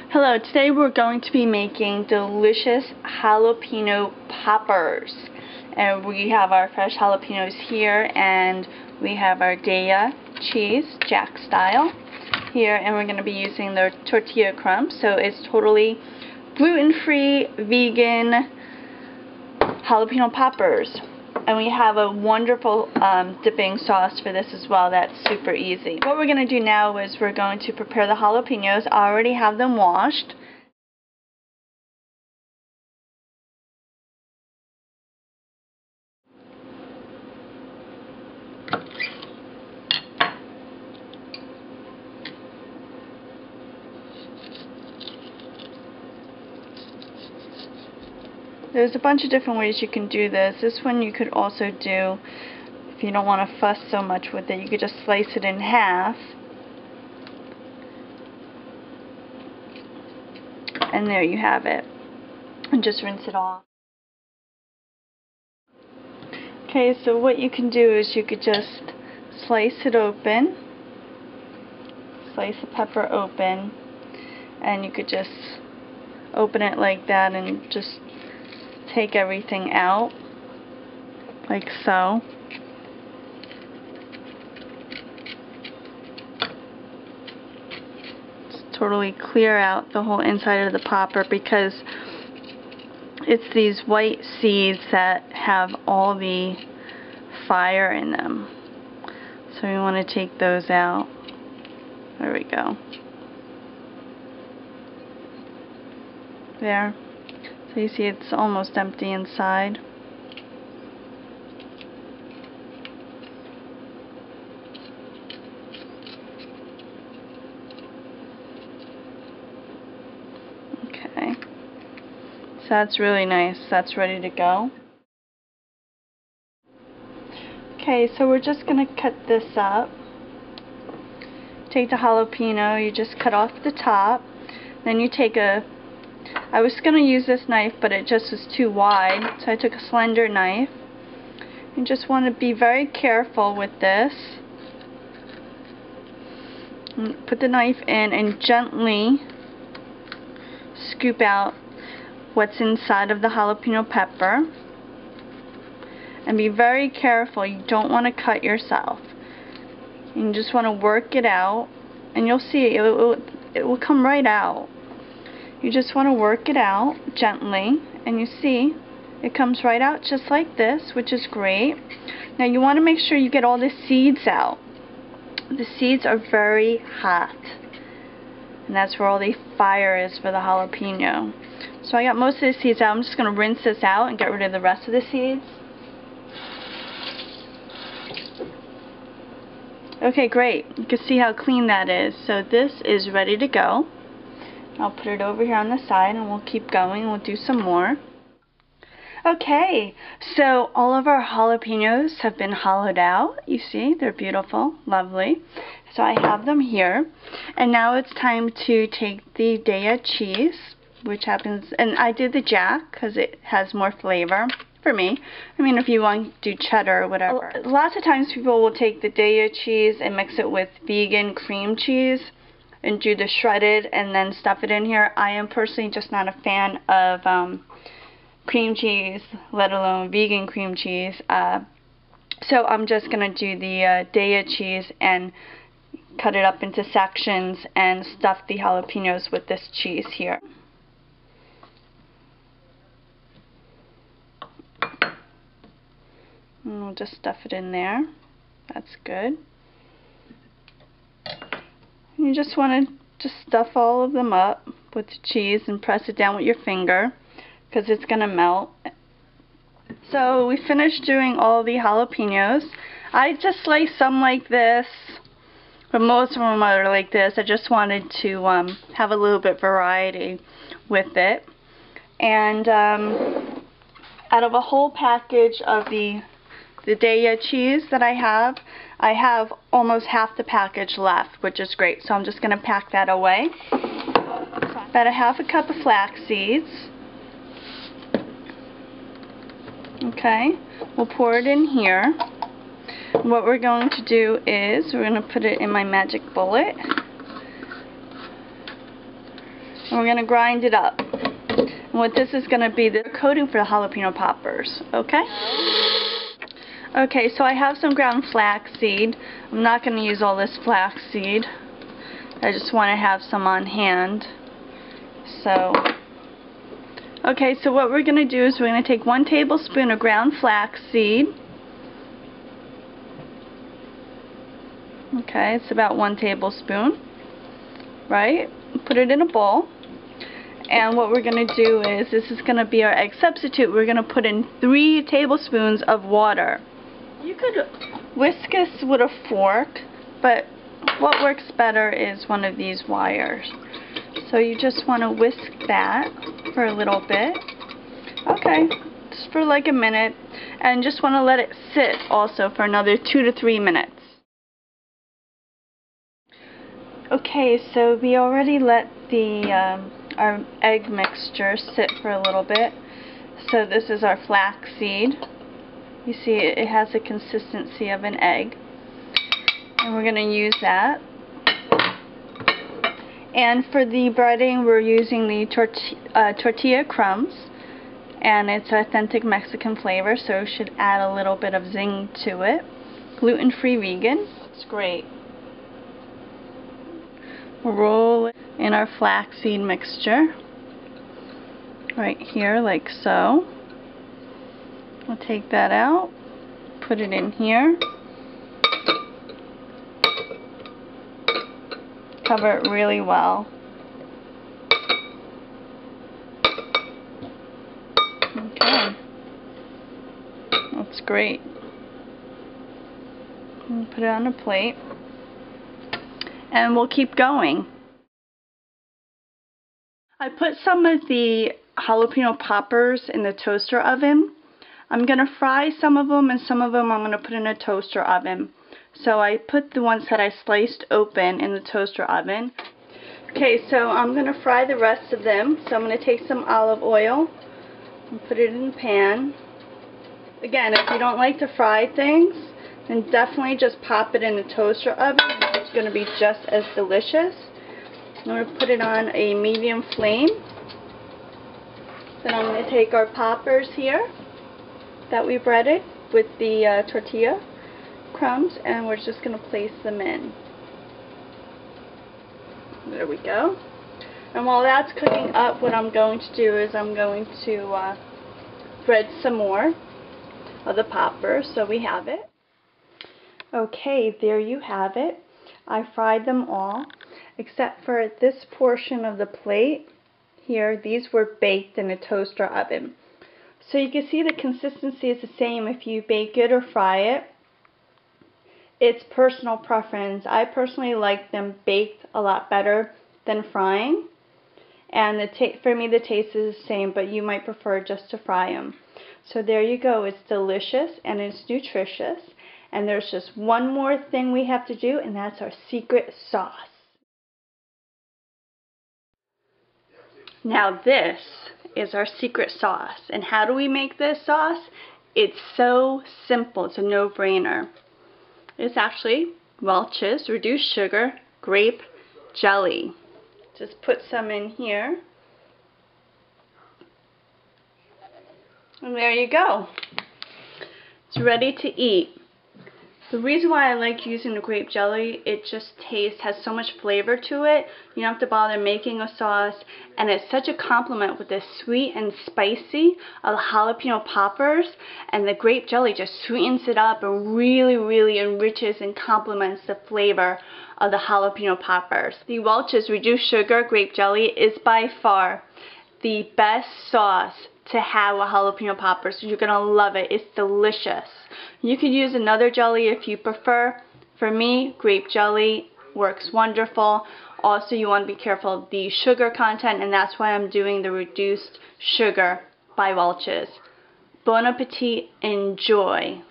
Hello, today we're going to be making delicious jalapeno poppers. And we have our fresh jalapenos here, and we have our Daya cheese, Jack style, here, and we're going to be using the tortilla crumbs. So it's totally gluten-free, vegan jalapeno poppers. And we have a wonderful dipping sauce for this as well that's super easy. What we're going to do now is we're going to prepare the jalapenos. I already have them washed. There's a bunch of different ways you can do this. This one you could also do, if you don't want to fuss so much with it, you could just slice it in half. And there you have it. And just rinse it off. Okay, so what you can do is you could just slice it open. Slice the pepper open. And you could just open it like that and just take everything out, like so. Just totally clear out the whole inside of the popper, because it's these white seeds that have all the fire in them. So we want to take those out. There we go. There. So you see it's almost empty inside. Okay. So that's really nice. That's ready to go. Okay, so we're just going to cut this up. Take the jalapeno, you just cut off the top. Then you take I was going to use this knife, but it just was too wide, so I took a slender knife. You just want to be very careful with this. And put the knife in and gently scoop out what's inside of the jalapeno pepper. And be very careful, you don't want to cut yourself. You just want to work it out, and you'll see it will come right out. You just want to work it out gently, and you see it comes right out just like this, which is great. Now you want to make sure you get all the seeds out. The seeds are very hot, and that's where all the fire is for the jalapeno. So I got most of the seeds out. I'm just going to rinse this out and get rid of the rest of the seeds. Okay, great. You can see how clean that is. So this is ready to go. I'll put it over here on the side, and we'll keep going. We'll do some more. Okay, so all of our jalapenos have been hollowed out. You see, they're beautiful, lovely. So I have them here. And now it's time to take the Daya cheese, which happens, and I did the Jack because it has more flavor for me. I mean, if you want to do cheddar or whatever. Lots of times people will take the Daya cheese and mix it with vegan cream cheese and do the shredded and then stuff it in here. I am personally just not a fan of cream cheese, let alone vegan cream cheese. So I'm just going to do the Daya cheese and cut it up into sections and stuff the jalapenos with this cheese here. And we'll just stuff it in there. That's good. You just want to just stuff all of them up with the cheese and press it down with your finger, because it's going to melt. So we finished doing all the jalapenos. I just sliced some like this, but most of them are like this. I just wanted to have a little bit variety with it. And out of a whole package of the Daya cheese that I have almost half the package left, which is great. So I'm just going to pack that away. About a half a cup of flax seeds. Okay, we'll pour it in here. What we're going to do is we're going to put it in my magic bullet. And we're going to grind it up. And what this is going to be the coating for the jalapeno poppers. Okay? Okay, so I have some ground flaxseed. I'm not going to use all this flaxseed. I just want to have some on hand. So, okay, so what we're going to do is we're going to take 1 tablespoon of ground flaxseed. Okay, it's about 1 tablespoon. Right? Put it in a bowl. And what we're going to do is, this is going to be our egg substitute. We're going to put in 3 tablespoons of water. You could whisk this with a fork, but what works better is one of these wires. So you just want to whisk that for a little bit. Okay, just for like a minute. And just want to let it sit also for another 2 to 3 minutes. Okay, so we already let our egg mixture sit for a little bit. So this is our flaxseed. You see it has the consistency of an egg. And we're going to use that. And for the breading, we're using the tortilla crumbs. And it's authentic Mexican flavor, so it should add a little bit of zing to it. Gluten-free vegan. It's great. We'll roll it in our flaxseed mixture. Right here, like so. We'll take that out, put it in here, cover it really well. Okay, that's great. And put it on a plate, and we'll keep going. I put some of the jalapeno poppers in the toaster oven. I'm going to fry some of them, and some of them I'm going to put in a toaster oven. So I put the ones that I sliced open in the toaster oven. Okay, so I'm going to fry the rest of them. So I'm going to take some olive oil and put it in the pan. Again, if you don't like to fry things, then definitely just pop it in the toaster oven. It's going to be just as delicious. I'm going to put it on a medium flame. Then I'm going to take our poppers here that we breaded with the tortilla crumbs, and we're just going to place them in. There we go. And while that's cooking up, what I'm going to do is I'm going to bread some more of the poppers, so we have it. Okay, there you have it. I fried them all, except for this portion of the plate here. These were baked in a toaster oven. So you can see the consistency is the same if you bake it or fry it. It's personal preference. I personally like them baked a lot better than frying. And for me the taste is the same, but you might prefer just to fry them. So there you go. It's delicious and it's nutritious. And there's just one more thing we have to do, and that's our secret sauce. Now this is our secret sauce. And how do we make this sauce? It's so simple. It's a no-brainer. It's actually Welch's reduced sugar grape jelly. Just put some in here. And there you go. It's ready to eat. The reason why I like using the grape jelly, it just has so much flavor to it. You don't have to bother making a sauce, and it's such a compliment with the sweet and spicy of the jalapeno poppers, and the grape jelly just sweetens it up and really enriches and complements the flavor of the jalapeno poppers. The Welch's reduced sugar grape jelly is by far the best sauce to have with jalapeno poppers. You're going to love it. It's delicious. You could use another jelly if you prefer. For me, grape jelly works wonderful. Also, you want to be careful of the sugar content, and that's why I'm doing the reduced sugar by Welch's. Bon appetit. Enjoy.